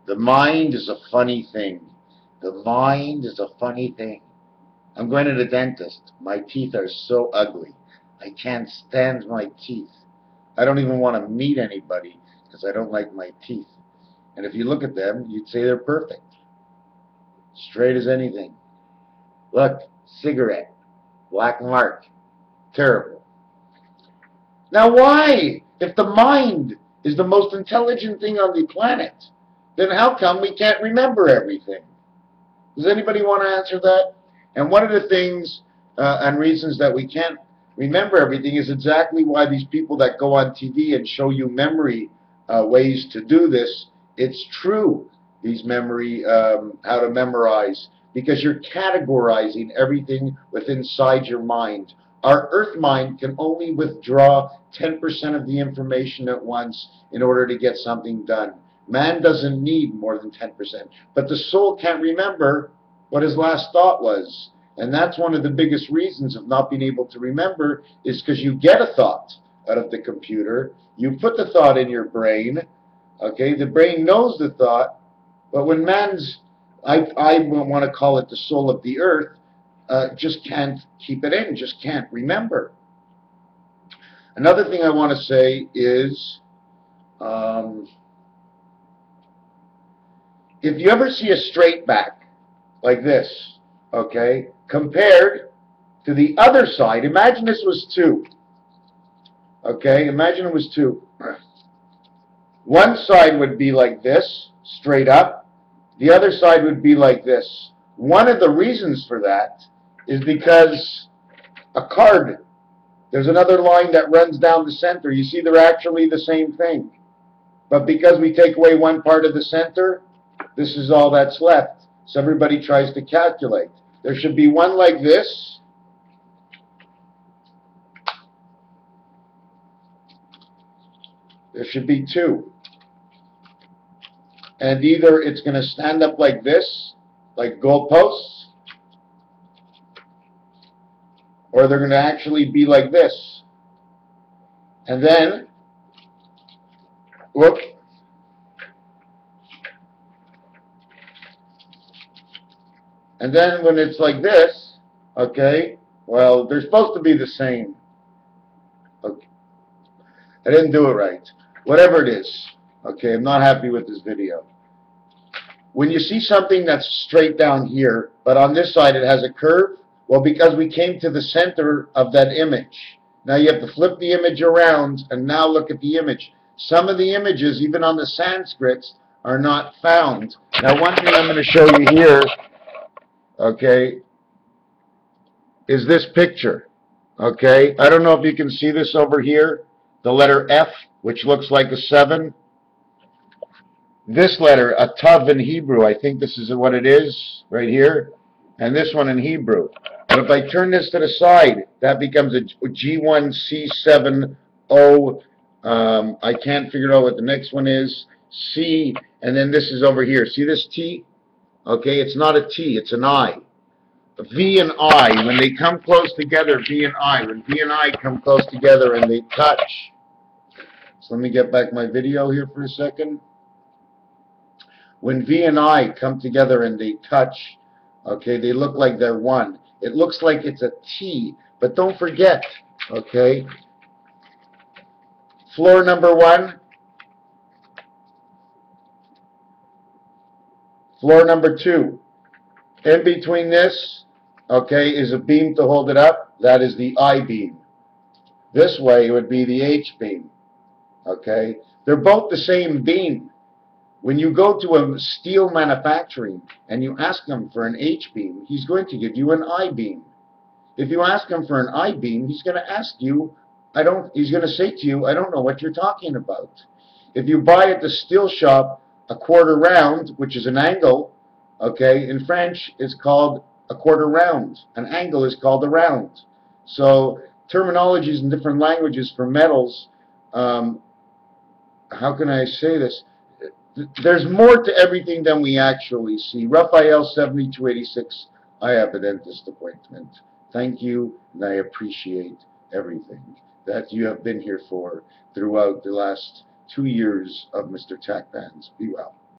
The mind is a funny thing. The mind is a funny thing. I'm going to the dentist. My teeth are so ugly. I can't stand my teeth. I don't even want to meet anybody because I don't like my teeth. And if you look at them, you'd say they're perfect. Straight as anything. Look, cigarette. Black mark. Terrible. Now why? If the mind is the most intelligent thing on the planet, then how come we can't remember everything? Does anybody want to answer that? And one of the things and reasons that we can't remember everything is exactly why these people that go on TV and show you memory ways to do this, it's true, these memory, how to memorize, because you're categorizing everything within inside your mind. Our earth mind can only withdraw 10% of the information at once in order to get something done. Man doesn't need more than 10%. But the soul can't remember what his last thought was. And that's one of the biggest reasons of not being able to remember, is because you get a thought out of the computer. You put the thought in your brain. Okay, the brain knows the thought. But when man's, I want to call it the soul of the earth, just can't keep it in, just can't remember. Another thing I want to say is, if you ever see a straight back like this, okay, compared to the other side, imagine this was 2. Okay, imagine it was 2. One side would be like this, straight up. The other side would be like this. One of the reasons for that is because a card, there's another line that runs down the center. You see, they're actually the same thing. But because we take away one part of the center, this is all that's left. So everybody tries to calculate. There should be one like this. There should be 2. And either it's going to stand up like this, like goalposts, or they're going to actually be like this. And then, whoop. And then when it's like this, okay, well, they're supposed to be the same. Okay. I didn't do it right. Whatever it is, okay, I'm not happy with this video. When you see something that's straight down here, but on this side it has a curve, well, because we came to the center of that image. Now you have to flip the image around and now look at the image. Some of the images, even on the Sanskrits, are not found. Now one thing I'm going to show you here, okay, is this picture. Okay, I don't know if you can see this over here, the letter F, which looks like a 7. This letter, a tav in Hebrew, I think this is what it is, right here, and this one in Hebrew. But if I turn this to the side, that becomes a G1C7O, I can't figure out what the next one is, C, and then this is over here. See this T? Okay, it's not a T, it's an I. V and I, when they come close together, V and I, when V and I come close together and they touch. So let me get back my video here for a second. When V and I come together and they touch, okay, they look like they're one. It looks like it's a T, but don't forget, okay, floor number 1, floor number 2. In between this, okay, is a beam to hold it up. That is the I beam. This way it would be the H beam, okay. They're both the same beam. When you go to a steel manufacturing and you ask him for an H-beam, he's going to give you an I-beam. If you ask him for an I-beam, he's going to ask you, he's going to say to you, I don't know what you're talking about. If you buy at the steel shop a quarter round, which is an angle, okay, in French it's called a quarter round. An angle is called a round. So terminologies in different languages for metals, how can I say this? There's more to everything than we actually see. Raphael 7286, I have a dentist appointment. Thank you, and I appreciate everything that you have been here for throughout the last 2 years of Mr. Tackbands. Be well.